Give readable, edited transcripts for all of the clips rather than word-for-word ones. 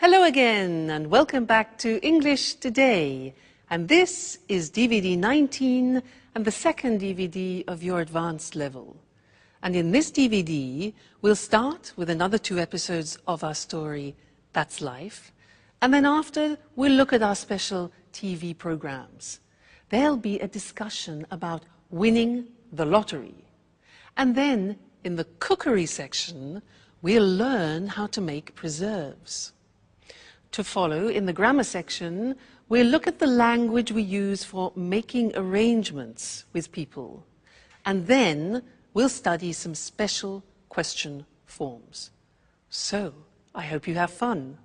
Hello again and welcome back to English Today. And this is DVD 19 and the second DVD of your advanced level. And in this DVD, we'll start with another 2 episodes of our story, That's Life. And then after, we'll look at our special TV programs. There'll be a discussion about winning the lottery. And then, in the cookery section, we'll learn how to make preserves. To follow, in the grammar section, we'll look at the language we use for making arrangements with people. And then we'll study some special question forms. So, I hope you have fun.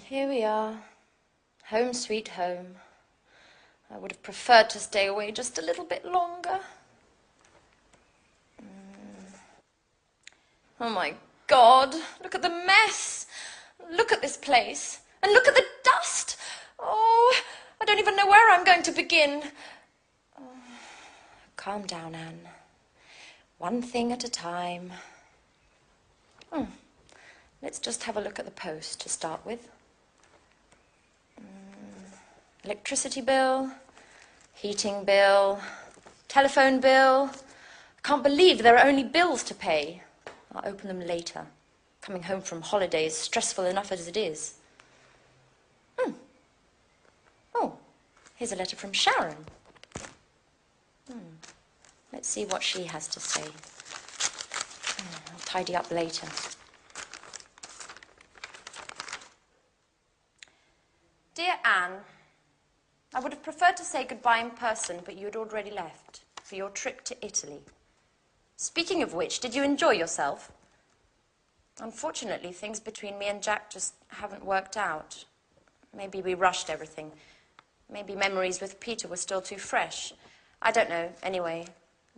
Here we are, home sweet home. I would have preferred to stay away just a little bit longer. Oh my God, look at the mess. Look at this place. And look at the dust. Oh, I don't even know where I'm going to begin. Oh, calm down, Anne. One thing at a time. Let's just have a look at the post to start with. Electricity bill, heating bill, telephone bill. I can't believe there are only bills to pay. I'll open them later. Coming home from holidays, stressful enough as it is. Oh, here's a letter from Sharon. Let's see what she has to say. I'll tidy up later. Dear Anne, I would have preferred to say goodbye in person, but you had already left for your trip to Italy. Speaking of which, did you enjoy yourself? Unfortunately, things between me and Jack just haven't worked out. Maybe we rushed everything. Maybe memories with Peter were still too fresh. I don't know. Anyway,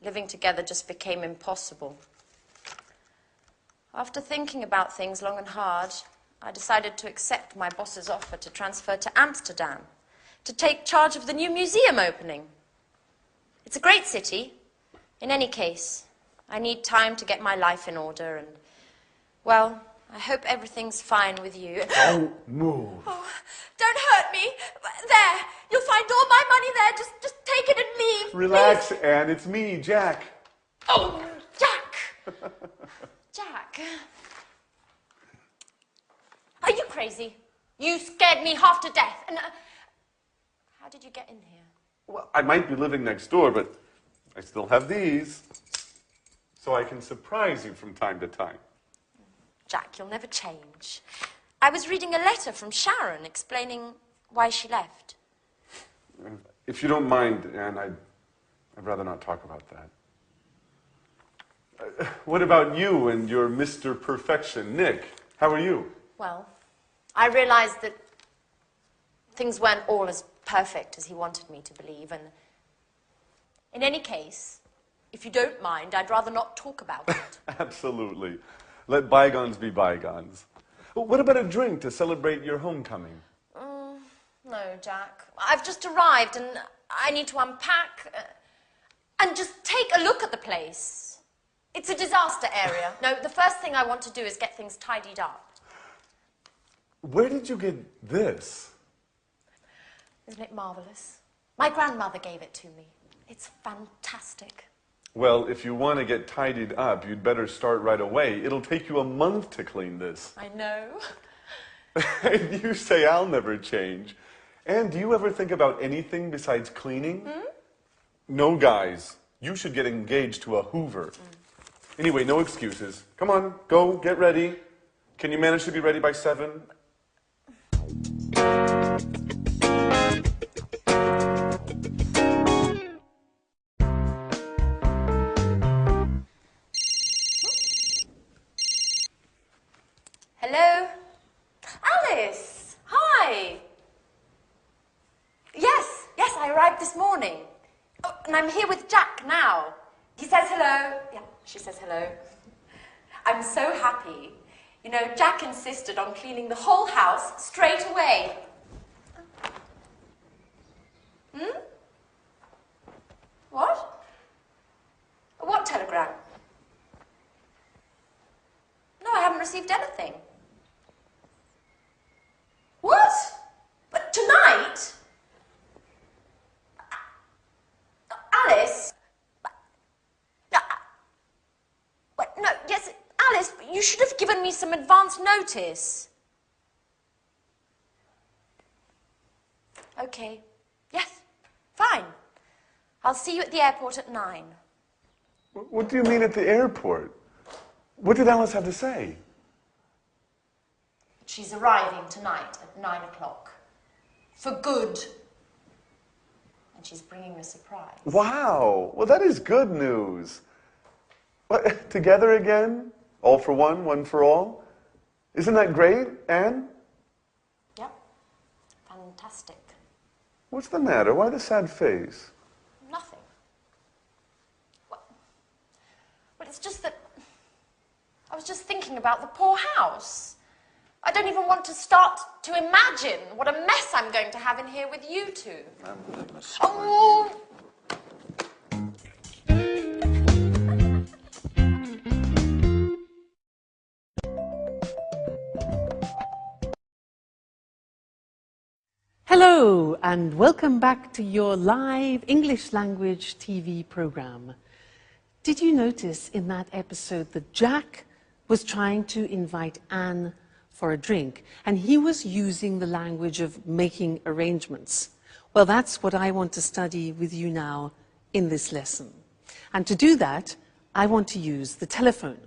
living together just became impossible. After thinking about things long and hard, I decided to accept my boss's offer to transfer to Amsterdam, to take charge of the new museum opening. It's a great city. In any case, I need time to get my life in order and, well, I hope everything's fine with you. Don't move. Oh, don't hurt me. There, you'll find all my money there. Just take it and leave. Relax, please. Anne. It's me, Jack. Oh, Jack. Jack. Are you crazy? You scared me half to death. And how did you get in here? Well, I might be living next door, but I still have these. So I can surprise you from time to time. Jack, you'll never change. I was reading a letter from Sharon explaining why she left. If you don't mind, Anne, I'd rather not talk about that. What about you and your Mr. Perfection, Nick? How are you? Well, I realized that things weren't all as perfect as he wanted me to believe, and in any case, if you don't mind, I'd rather not talk about it. Absolutely. Let bygones be bygones. What about a drink to celebrate your homecoming? No, Jack. I've just arrived and I need to unpack and just take a look at the place. It's a disaster area. No, the first thing I want to do is get things tidied up. Where did you get this? Isn't it marvelous? My grandmother gave it to me. It's fantastic. Well, if you want to get tidied up, you'd better start right away. It'll take you a month to clean this. I know. And you say I'll never change. And do you ever think about anything besides cleaning? No, guys. You should get engaged to a Hoover. Anyway, no excuses. Come on, go, get ready. Can you manage to be ready by 7? Hello? Alice! Hi! Yes, And I'm here with Jack now. He says hello. Yeah, she says hello. I'm so happy. You know, Jack insisted on cleaning the whole house straight away. What? What telegram? No, I haven't received anything. What? But tonight? Alice? But no, yes, Alice, but you should have given me some advance notice. Okay. Yes, fine. I'll see you at the airport at 9. What do you mean at the airport? What did Alice have to say? She's arriving tonight at 9 o'clock. For good. And she's bringing a surprise. Wow. Well, that is good news. What, together again? All for one for all? Isn't that great, Anne? Yep. Fantastic. What's the matter? Why the sad face? Nothing. Well, it's just that I was just thinking about the poor house. I don't even want to start to imagine what a mess I'm going to have in here with you two. Oh! Hello, and welcome back to your live English language TV program. Did you notice in that episode that Jack was trying to invite Anne for a drink, and he was using the language of making arrangements? Well, that's what I want to study with you now in this lesson. And to do that, I want to use the telephone.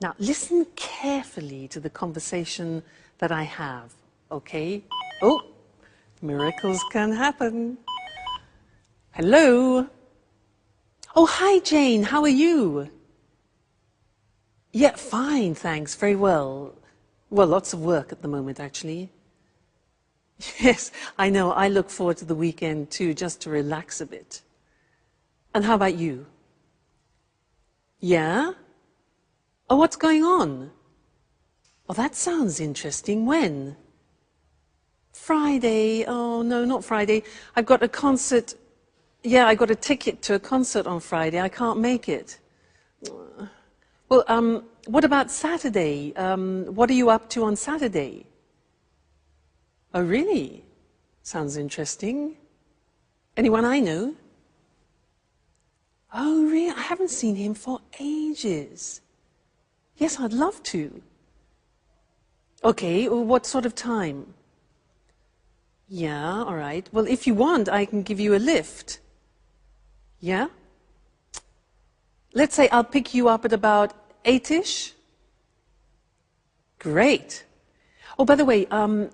Now, listen carefully to the conversation that I have, okay? Oh, miracles can happen. Hello? Oh, hi, Jane. How are you? Yeah, fine, thanks. Very well. Well, lots of work at the moment, actually. Yes, I know. I look forward to the weekend, too, just to relax a bit. And how about you? Yeah? Oh, what's going on? Oh, that sounds interesting. When? Friday. Oh, no, not Friday. I've got a concert. Yeah, I got a ticket to a concert on Friday. I can't make it. Well, what about Saturday? What are you up to on Saturday? Oh, really? Sounds interesting. Anyone I know? Oh, really? I haven't seen him for ages. Yes, I'd love to. Okay, well, what sort of time? Yeah, all right. Well, if you want, I can give you a lift. Yeah? Let's say I'll pick you up at about 8-ish. Great. Oh, by the way,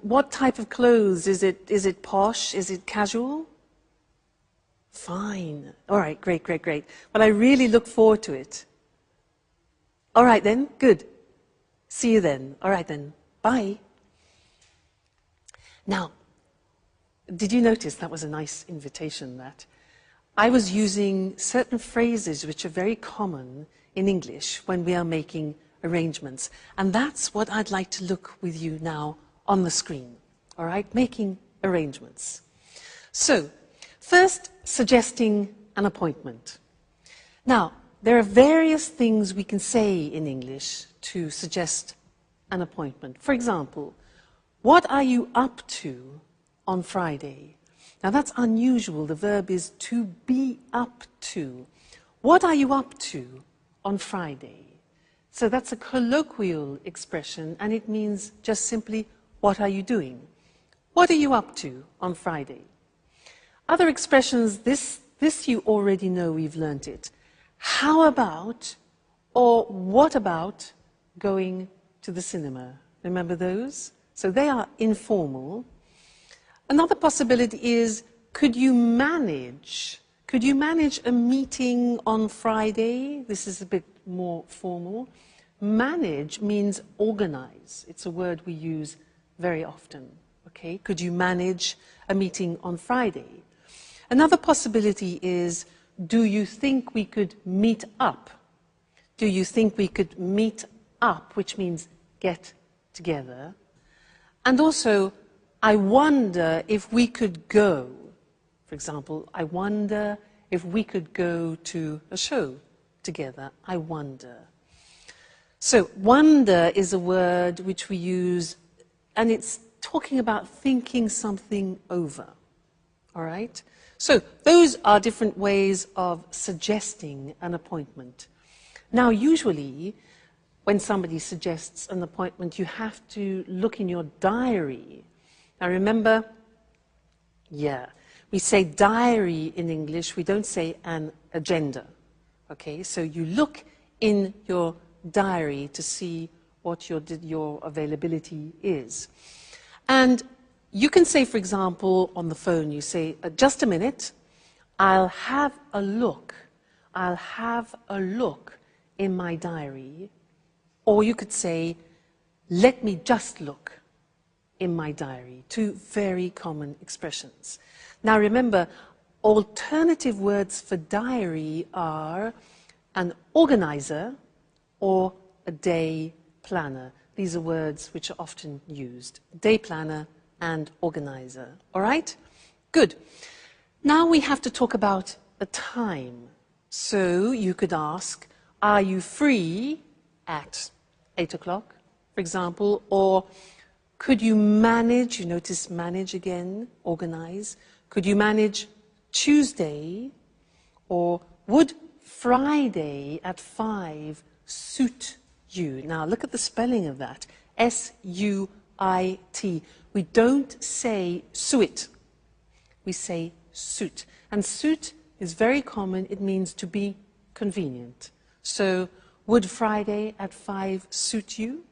what type of clothes? Is it posh? Is it casual? Fine. All right, great, great, great. Well, I really look forward to it. All right then, good. See you then. All right then. Bye. Now, did you notice that was a nice invitation, that? I was using certain phrases which are very common in English when we are making arrangements. And that's what I'd like to look with you now on the screen. All right, making arrangements. So, first, suggesting an appointment. Now, there are various things we can say in English to suggest an appointment. For example, what are you up to on Friday? Now that's unusual. The verb is to be up to. What are you up to on Friday? So that's a colloquial expression, and it means just simply, what are you doing? What are you up to on Friday? Other expressions, this you already know, we've learnt it. How about, or what about going to the cinema? Remember those? So they are informal. Another possibility is, could you manage a meeting on Friday? This is a bit more formal. Manage means organize. It's a word we use very often. Okay? Could you manage a meeting on Friday? Another possibility is, do you think we could meet up? Do you think we could meet up, which means get together? And also, I wonder if we could go. For example, I wonder if we could go to a show together. I wonder. So, wonder is a word which we use, and it's talking about thinking something over. All right? So, those are different ways of suggesting an appointment. Now, usually, when somebody suggests an appointment, you have to look in your diary. Now, remember, we say diary in English, we don't say an agenda. Okay, so you look in your diary to see what your availability is. And you can say, for example, on the phone, you say, just a minute, I'll have a look. I'll have a look in my diary. Or you could say, let me just look in my diary. Two very common expressions. Now remember, alternative words for diary are an organizer or a day planner. These are words which are often used. Day planner and organizer. All right? Good. Now we have to talk about a time. So you could ask, are you free at 8 o'clock, for example? Or could you manage, you notice manage again, organize. Could you manage Tuesday? Or would Friday at 5 suit you? Now look at the spelling of that. S-U-I-T. We don't say suit. We say suit. And suit is very common. It means to be convenient. So, would Friday at 5 suit you?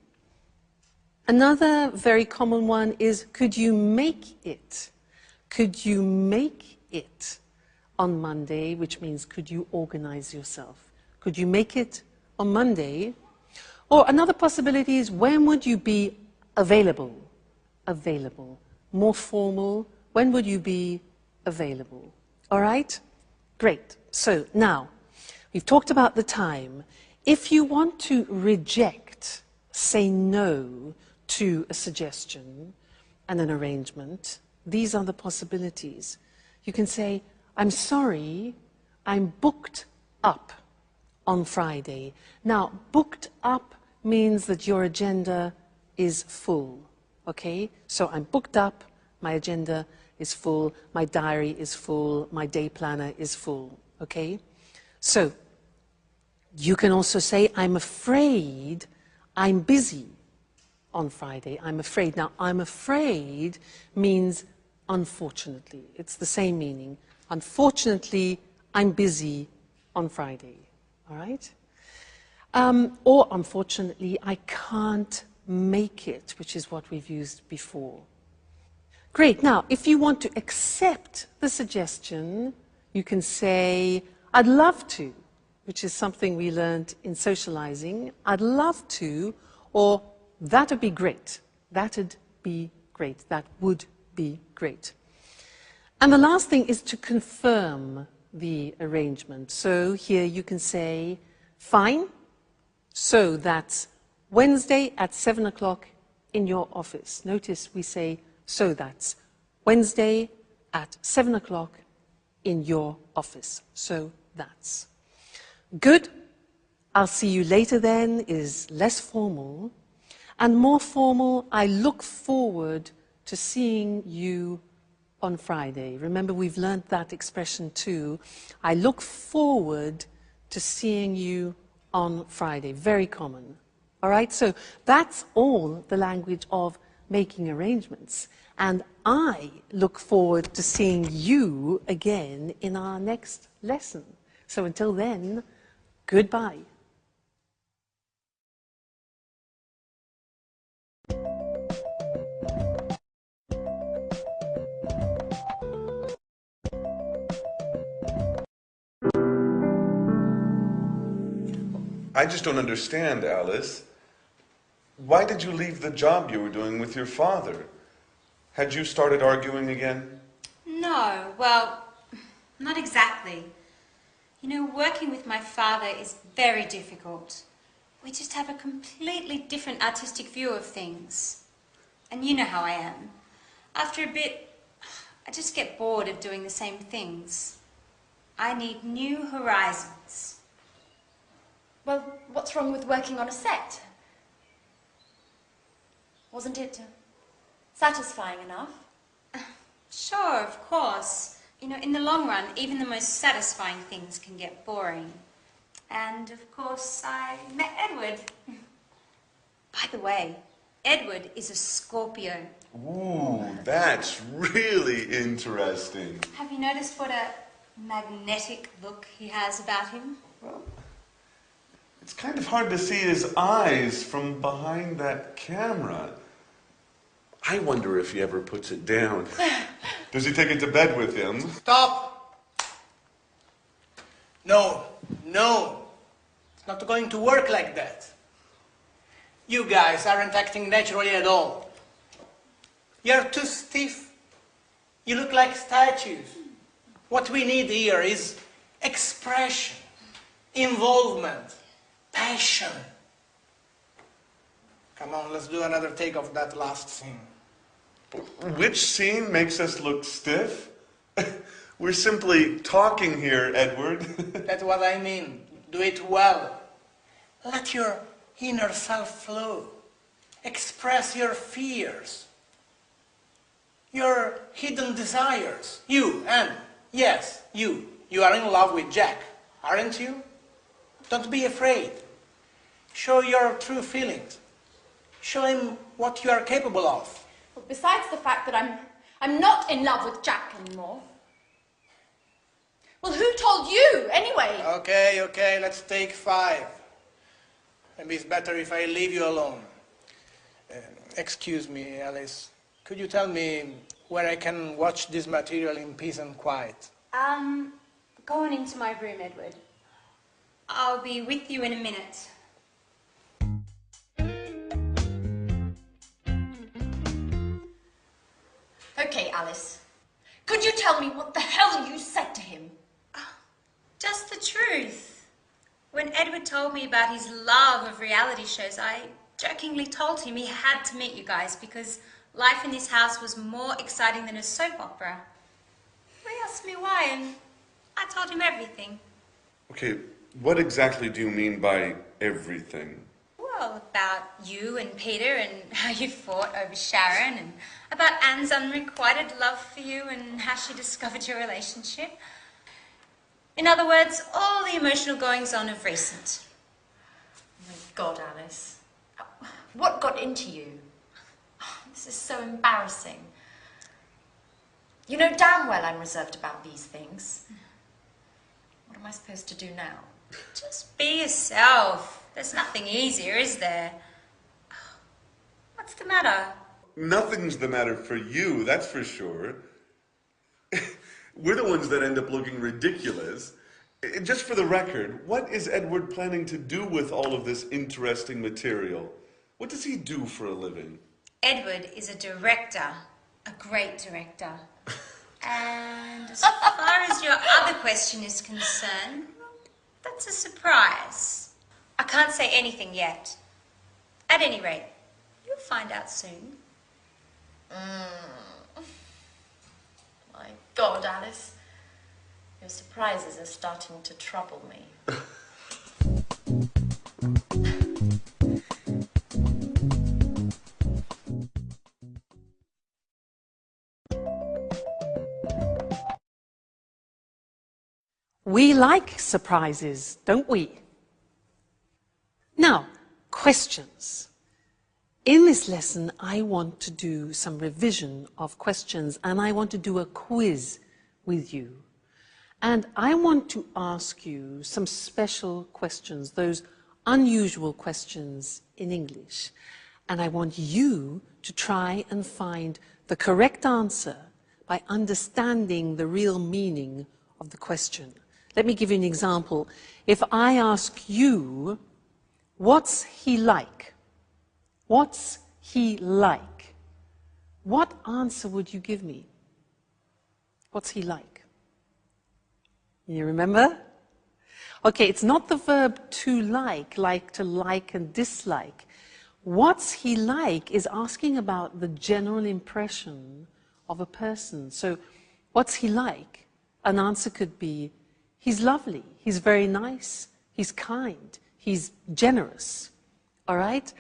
Another very common one is, could you make it? Could you make it on Monday, which means could you organize yourself? Could you make it on Monday? Or another possibility is, when would you be available? Available. More formal, when would you be available? All right? Great. So now, we've talked about the time. If you want to reject, say no to a suggestion and an arrangement, these are the possibilities. You can say, I'm sorry, I'm booked up on Friday. Now, booked up means that your agenda is full, okay? So I'm booked up, my agenda is full, my diary is full, my day planner is full, okay? So, you can also say, I'm afraid I'm busy on Friday. I'm afraid. Now, I'm afraid means unfortunately. It's the same meaning. Unfortunately, I'm busy on Friday. All right? Or unfortunately, I can't make it, which is what we've used before. Great. Now, if you want to accept the suggestion, you can say, I'd love to, which is something we learned in socializing. I'd love to, or that'd be great. That'd be great. That would be great. And the last thing is to confirm the arrangement. So here you can say, fine, so that's Wednesday at 7 o'clock in your office. Notice we say, so that's Wednesday at 7 o'clock in your office. So that's. Good. I'll see you later then is less formal. And more formal, I look forward to seeing you on Friday. Remember, we've learned that expression too. I look forward to seeing you on Friday. Very common. All right, so that's all the language of making arrangements. And I look forward to seeing you again in our next lesson. So until then, goodbye. I just don't understand, Alice. Why did you leave the job you were doing with your father? Had you started arguing again? No, well, not exactly. You know, working with my father is very difficult. We just have a completely different artistic view of things. And you know how I am. After a bit, I just get bored of doing the same things. I need new horizons. Well, what's wrong with working on a set? Wasn't it satisfying enough? Sure, of course. You know, in the long run, even the most satisfying things can get boring. And, of course, I met Edward. By the way, Edward is a Scorpio. Ooh, that's really interesting. Have you noticed what a magnetic look he has about him? Well, it's kind of hard to see his eyes from behind that camera. I wonder if he ever puts it down. Does he take it to bed with him? Stop! No, no. It's not going to work like that. You guys aren't acting naturally at all. You're too stiff. You look like statues. What we need here is expression, involvement, passion. Come on, let's do another take of that last scene. Which scene makes us look stiff? We're simply talking here, Edward. That's what I mean. Do it well. Let your inner self flow. Express your fears, your hidden desires. You, and yes, you are in love with Jack, aren't you? Don't be afraid. Show your true feelings. Show him what you are capable of. Well, besides the fact that I'm not in love with Jack anymore. Well, who told you, anyway? Okay, let's take 5. Maybe it's better if I leave you alone. Excuse me, Alice. Could you tell me where I can watch this material in peace and quiet? Go on into my room, Edward. I'll be with you in a minute. Okay, Alice. Could you tell me what the hell you said to him? Just the truth. When Edward told me about his love of reality shows, I jokingly told him he had to meet you guys because life in this house was more exciting than a soap opera. He asked me why, and I told him everything. Okay, what exactly do you mean by everything? Well, about you and Peter and how you fought over Sharon, and about Anne's unrequited love for you and how she discovered your relationship. In other words, all the emotional goings-on of recent. Oh my God, Alice. What got into you? This is so embarrassing. You know damn well I'm reserved about these things. What am I supposed to do now? Just be yourself. There's nothing easier, is there? What's the matter? Nothing's the matter for you, that's for sure. We're the ones that end up looking ridiculous. Just for the record, what is Edward planning to do with all of this interesting material? What does he do for a living? Edward is a director, a great director. And as far as your other question is concerned, that's a surprise. I can't say anything yet. At any rate, you'll find out soon. My God, Alice. Your surprises are starting to trouble me. We like surprises, don't we? Now, questions. In this lesson, I want to do some revision of questions, and I want to do a quiz with you. And I want to ask you some special questions, those unusual questions in English. And I want you to try and find the correct answer by understanding the real meaning of the question. Let me give you an example. If I ask you, what's he like? What's he like? What answer would you give me? What's he like? You remember? Okay, it's not the verb to like and dislike. What's he like is asking about the general impression of a person. So, what's he like? An answer could be, he's lovely, he's very nice, he's kind, he's generous. All right?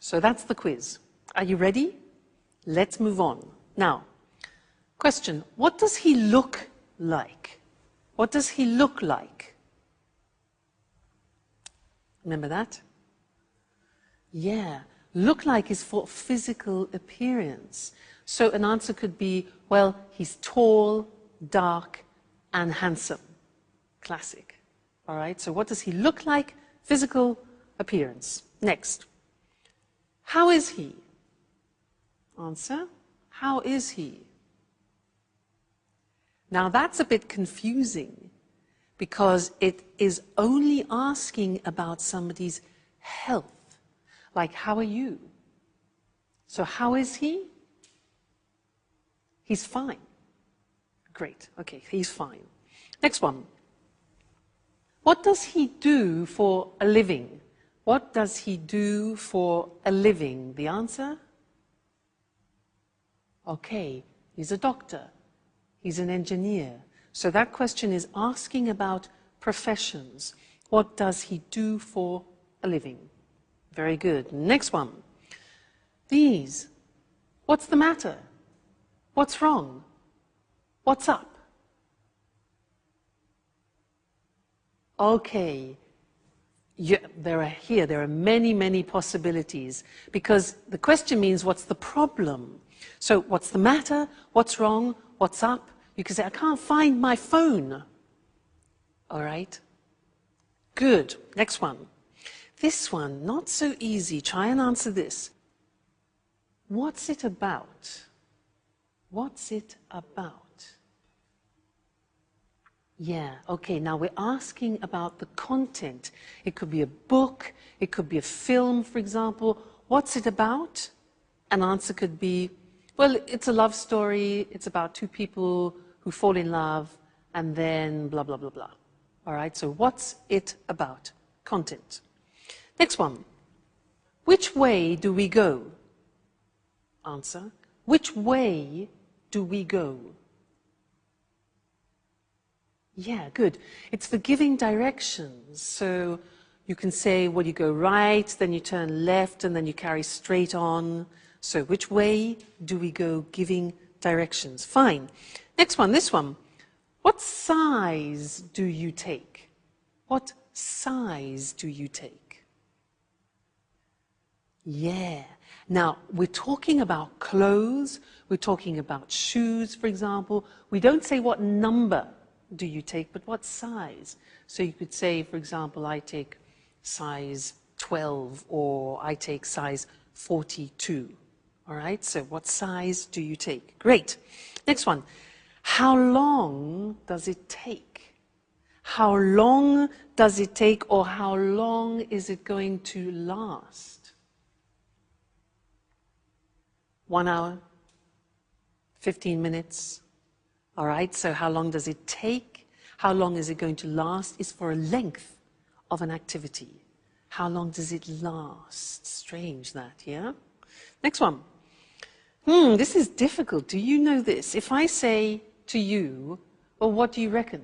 So that's the quiz. Are you ready? Let's move on. Now, question, what does he look like? What does he look like? Remember that? Yeah, look like is for physical appearance. So an answer could be, well, he's tall, dark, and handsome. Classic. All right, so what does he look like? Physical appearance. Next. How is he? Answer, how is he? Now that's a bit confusing because it is only asking about somebody's health. Like, how are you? So how is he? He's fine. Great, okay, he's fine. Next one. What does he do for a living? What does he do for a living? The answer? Okay, he's a doctor. He's an engineer. So that question is asking about professions. What does he do for a living? Very good. Next one. These. What's the matter? What's wrong? What's up? Okay. Yeah, there are many, many possibilities because the question means what's the problem? So what's the matter? What's wrong? What's up? You can say, I can't find my phone. All right? Good. Next one. This one, not so easy. Try and answer this. What's it about? What's it about? Yeah, okay, now we're asking about the content. It could be a book, it could be a film, for example. What's it about? An answer could be, well, it's a love story, it's about two people who fall in love, and then blah, blah, blah, blah. All right, so what's it about? Content. Next one. Which way do we go? Answer. Which way do we go? Yeah, good. It's for giving directions. So you can say, well, you go right, then you turn left, and then you carry straight on. So which way do we go? Giving directions. Fine. Next one, this one. What size do you take? What size do you take? Yeah. Now, we're talking about clothes. We're talking about shoes, for example. We don't say what number do you take, but what size? So you could say, for example, I take size 12 or I take size 42. All right, so what size do you take? Great. Next one. How long does it take? How long does it take or how long is it going to last? 1 hour? 15 minutes? All right, so how long does it take? How long is it going to last? Is for a length of an activity. How long does it last? Strange that, yeah? Next one. This is difficult. Do you know this? If I say to you, well, what do you reckon?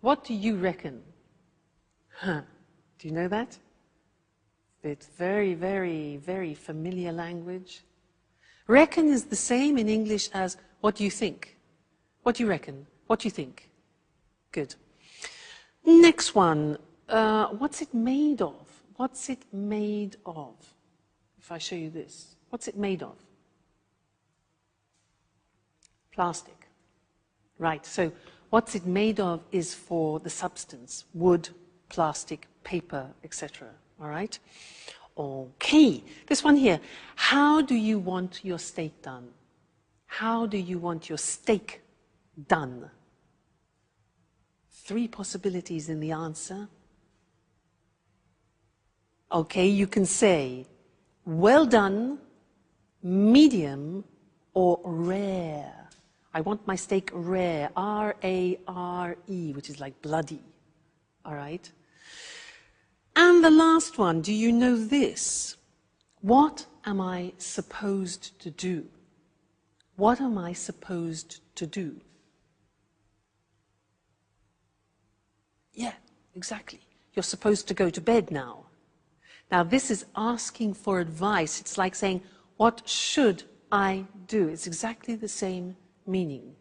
What do you reckon? Huh. Do you know that? It's very, very, very familiar language. Reckon is the same in English as what do you think? What do you reckon? What do you think? Good. Next one. What's it made of? What's it made of? If I show you this. What's it made of? Plastic. Right. So what's it made of is for the substance. Wood, plastic, paper, etc. All right? Okay. This one here. How do you want your steak done? How do you want your steak done? 3 possibilities in the answer. Okay, you can say well done, medium, or rare. I want my steak rare, R-A-R-E, which is like bloody. All right? And the last one, do you know this? What am I supposed to do? What am I supposed to do? Yeah, exactly. You're supposed to go to bed now. Now, this is asking for advice. It's like saying, what should I do? It's exactly the same meaning.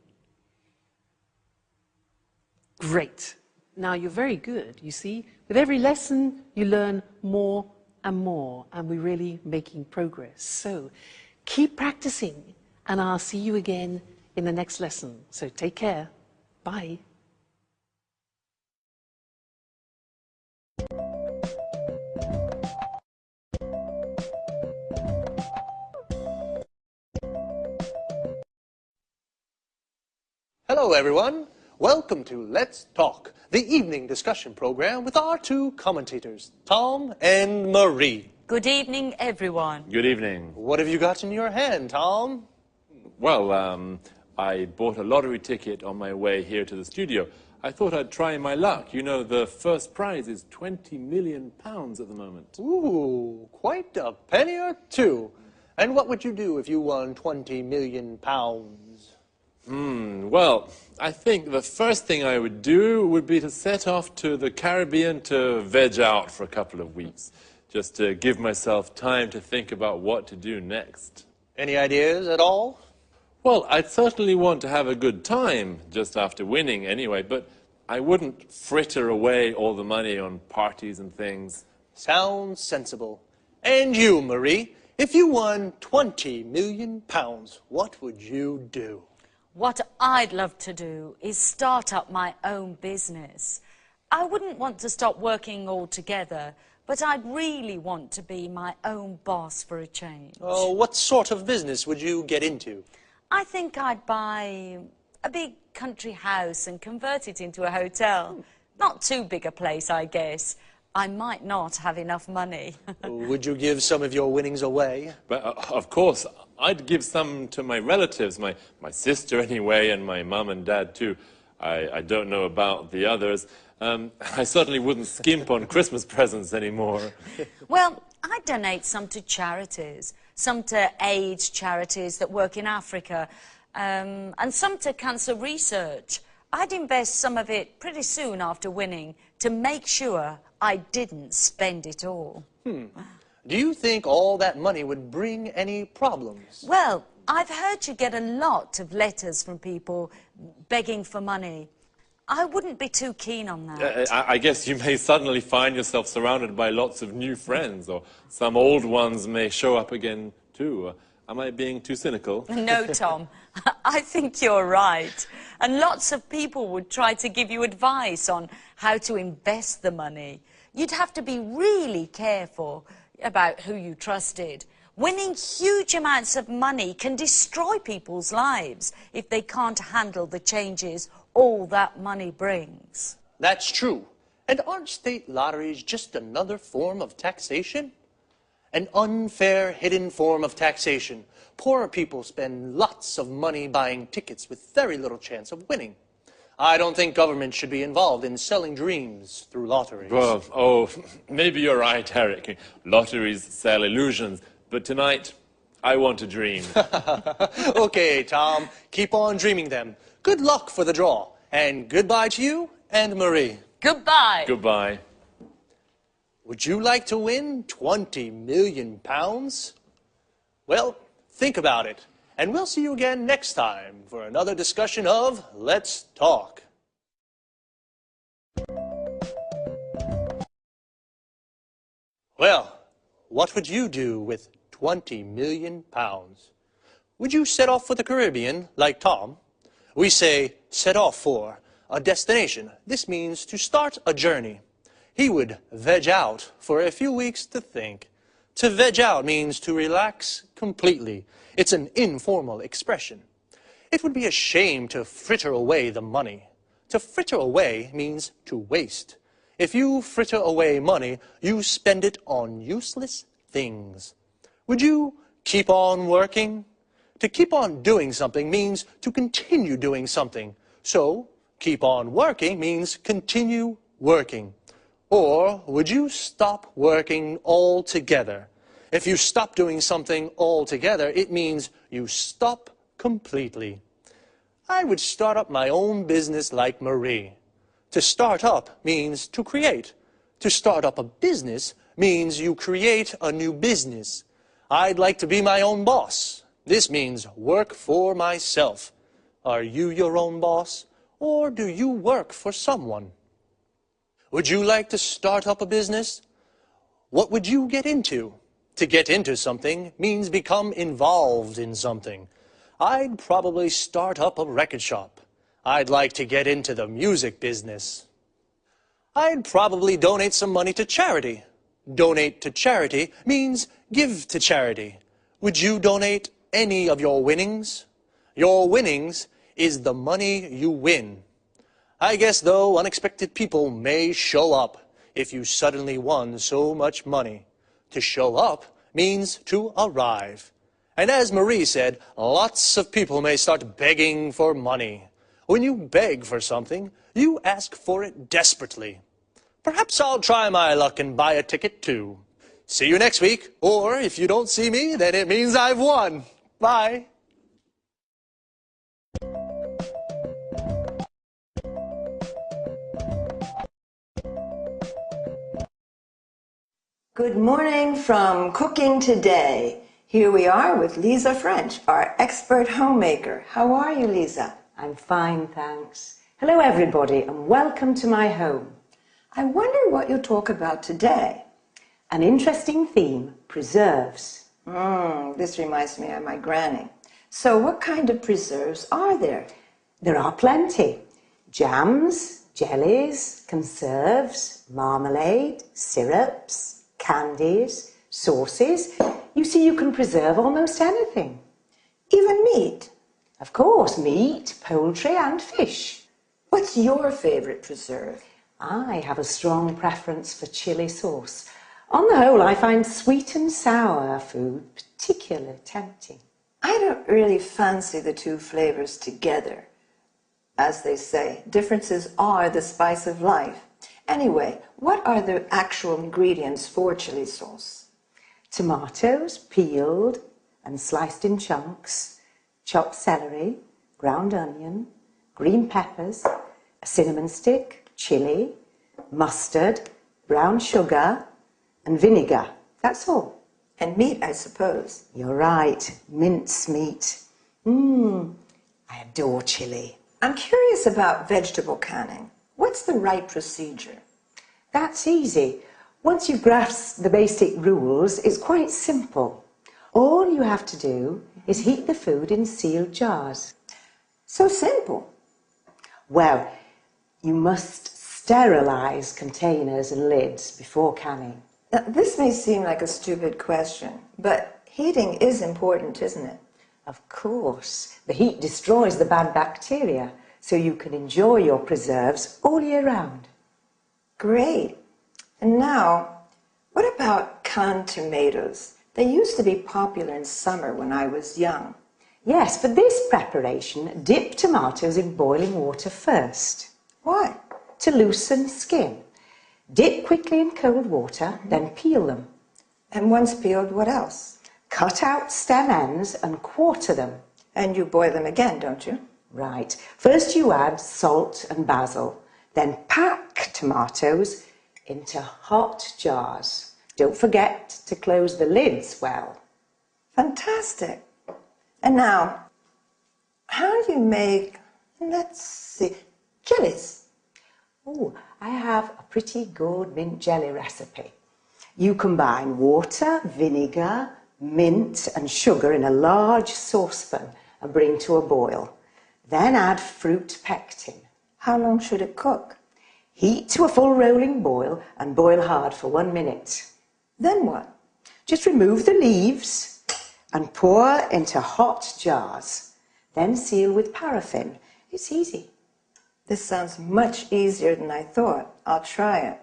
Great. Now, you're very good, you see. With every lesson, you learn more and more, and we're really making progress. So, keep practicing, and I'll see you again in the next lesson. So, take care. Bye. Hello, everyone. Welcome to Let's Talk, the evening discussion program with our two commentators, Tom and Marie. Good evening, everyone. Good evening. What have you got in your hand, Tom? Well, I bought a lottery ticket on my way here to the studio. I thought I'd try my luck. You know, the first prize is £20 million at the moment. Ooh, quite a penny or two. And what would you do if you won £20 million? Well, I think the first thing I would do would be to set off to the Caribbean to veg out for a couple of weeks, just to give myself time to think about what to do next. Any ideas at all? Well, I'd certainly want to have a good time just after winning anyway, but I wouldn't fritter away all the money on parties and things. Sounds sensible. And you, Marie, if you won £20 million, what would you do? What I'd love to do is start up my own business. I wouldn't want to stop working altogether, but I'd really want to be my own boss for a change. Oh, what sort of business would you get into? I think I'd buy a big country house and convert it into a hotel. Not too big a place, I guess. I might not have enough money. Would you give some of your winnings away? But, of course, I'd give some to my relatives, my sister anyway, and my mum and dad too. I don't know about the others. I certainly wouldn't skimp on Christmas presents anymore. Well, I'd donate some to charities, some to AIDS charities that work in Africa, and some to cancer research. I'd invest some of it pretty soon after winning to make sure I didn't spend it all. Do you think all that money would bring any problems? Well, I've heard you get a lot of letters from people begging for money. I wouldn't be too keen on that. I guess you may suddenly find yourself surrounded by lots of new friends, or some old ones may show up again too. Am I being too cynical? No, Tom. I think you're right. And lots of people would try to give you advice on how to invest the money. You'd have to be really careful about who you trusted. Winning huge amounts of money can destroy people's lives if they can't handle the changes all that money brings. That's true. And aren't state lotteries just another form of taxation? An unfair, hidden form of taxation. Poorer people spend lots of money buying tickets with very little chance of winning. I don't think government should be involved in selling dreams through lotteries. Well, maybe you're right, Eric. Lotteries sell illusions. But tonight, I want to dream. Okay, Tom, keep on dreaming them. Good luck for the draw. And goodbye to you and Marie. Goodbye. Goodbye. Would you like to win £20 million? Well, think about it. And we'll see you again next time for another discussion of Let's Talk. Well, what would you do with £20 million? Would you set off for the Caribbean like Tom? We say set off for a destination. This means to start a journey. He would veg out for a few weeks to think. To veg out means to relax completely. It's an informal expression. It would be a shame to fritter away the money. To fritter away means to waste. If you fritter away money, you spend it on useless things. Would you keep on working? To keep on doing something means to continue doing something. So, keep on working means continue working. Or would you stop working altogether? If you stop doing something altogether, it means you stop completely. I would start up my own business like Marie. To start up means to create. To start up a business means you create a new business. I'd like to be my own boss. This means work for myself. Are you your own boss, or do you work for someone? Would you like to start up a business? What would you get into? To get into something means become involved in something. I'd probably start up a record shop. I'd like to get into the music business. I'd probably donate some money to charity. Donate to charity means give to charity. Would you donate any of your winnings? Your winnings is the money you win. I guess, though, unexpected people may show up if you suddenly won so much money. To show up means to arrive. And as Marie said, lots of people may start begging for money. When you beg for something, you ask for it desperately. Perhaps I'll try my luck and buy a ticket too. See you next week, or if you don't see me, then it means I've won. Bye. Good morning from Cooking Today. Here we are with Lisa French, our expert homemaker. How are you, Lisa? I'm fine, thanks. Hello, everybody, and welcome to my home. I wonder what you'll talk about today. An interesting theme, preserves. This reminds me of my granny. So what kind of preserves are there? There are plenty. Jams, jellies, conserves, marmalade, syrups, candies, sauces. You see, you can preserve almost anything. Even meat? Of course, meat, poultry and fish. What's your favorite preserve? I have a strong preference for chili sauce. On the whole, I find sweet and sour food particularly tempting. I don't really fancy the two flavors together. As they say, differences are the spice of life. Anyway, what are the actual ingredients for chili sauce? Tomatoes, peeled and sliced in chunks, chopped celery, ground onion, green peppers, a cinnamon stick, chili, mustard, brown sugar, and vinegar. That's all. And meat, I suppose. You're right, mince meat. I adore chili. I'm curious about vegetable canning. What's the right procedure? That's easy. Once you've grasped the basic rules, it's quite simple. All you have to do is heat the food in sealed jars. So simple. Well, you must sterilize containers and lids before canning. Now, this may seem like a stupid question, but heating is important, isn't it? Of course. The heat destroys the bad bacteria, so you can enjoy your preserves all year round. Great. And now, what about canned tomatoes? They used to be popular in summer when I was young. Yes, for this preparation, dip tomatoes in boiling water first. Why? To loosen skin. Dip quickly in cold water, then peel them. And once peeled, what else? Cut out stem ends and quarter them. And you boil them again, don't you? Right. First you add salt and basil, then pack tomatoes into hot jars. Don't forget to close the lids well. Fantastic. And now, how do you make, let's see, jellies? Oh, I have a pretty good mint jelly recipe. You combine water, vinegar, mint and sugar in a large saucepan and bring to a boil. Then add fruit pectin. How long should it cook? Heat to a full rolling boil and boil hard for 1 minute. Then what? Just remove the leaves and pour into hot jars. Then seal with paraffin. It's easy. This sounds much easier than I thought. I'll try it.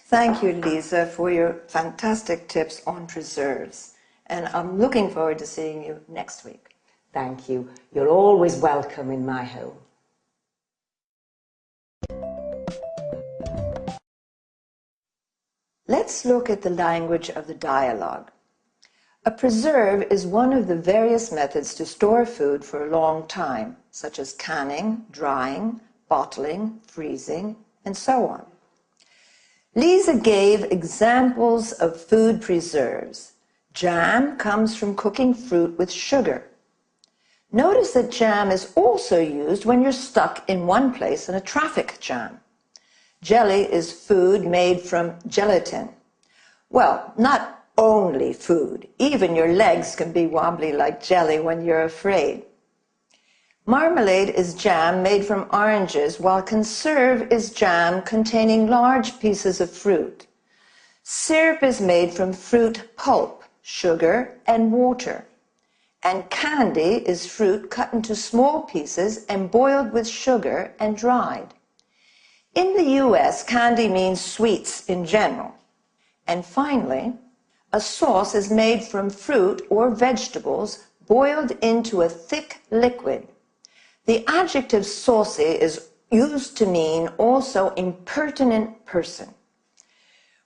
Thank you, Lisa, for your fantastic tips on preserves. And I'm looking forward to seeing you next week. Thank you. You're always welcome in my home. Let's look at the language of the dialogue. A preserve is one of the various methods to store food for a long time, such as canning, drying, bottling, freezing, and so on. Lisa gave examples of food preserves. Jam comes from cooking fruit with sugar. Notice that jam is also used when you're stuck in one place in a traffic jam. Jelly is food made from gelatin. Well, not only food. Even your legs can be wobbly like jelly when you're afraid. Marmalade is jam made from oranges, while conserve is jam containing large pieces of fruit. Syrup is made from fruit pulp, sugar, and water. And candy is fruit cut into small pieces and boiled with sugar and dried. In the US, candy means sweets in general. And finally, a sauce is made from fruit or vegetables boiled into a thick liquid. The adjective saucy is used to mean also impertinent person.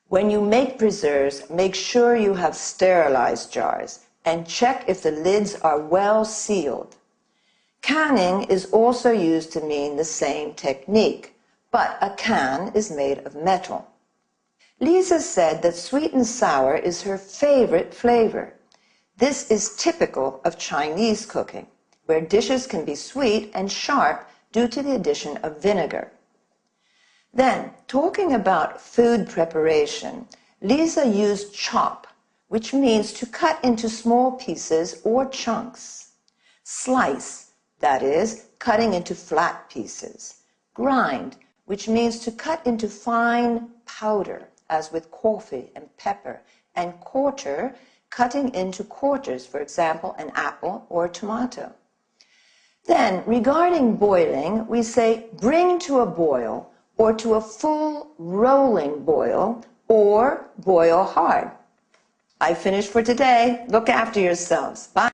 When you make preserves, make sure you have sterilized jars and check if the lids are well sealed. Canning is also used to mean the same technique, but a can is made of metal. Lisa said that sweet and sour is her favorite flavor. This is typical of Chinese cooking, where dishes can be sweet and sharp due to the addition of vinegar. Then, talking about food preparation, Lisa used chop, which means to cut into small pieces or chunks. Slice, that is, cutting into flat pieces. Grind, which means to cut into fine powder, as with coffee and pepper. And quarter, cutting into quarters, for example, an apple or a tomato. Then, regarding boiling, we say bring to a boil, or to a full rolling boil, or boil hard. I finished for today. Look after yourselves. Bye.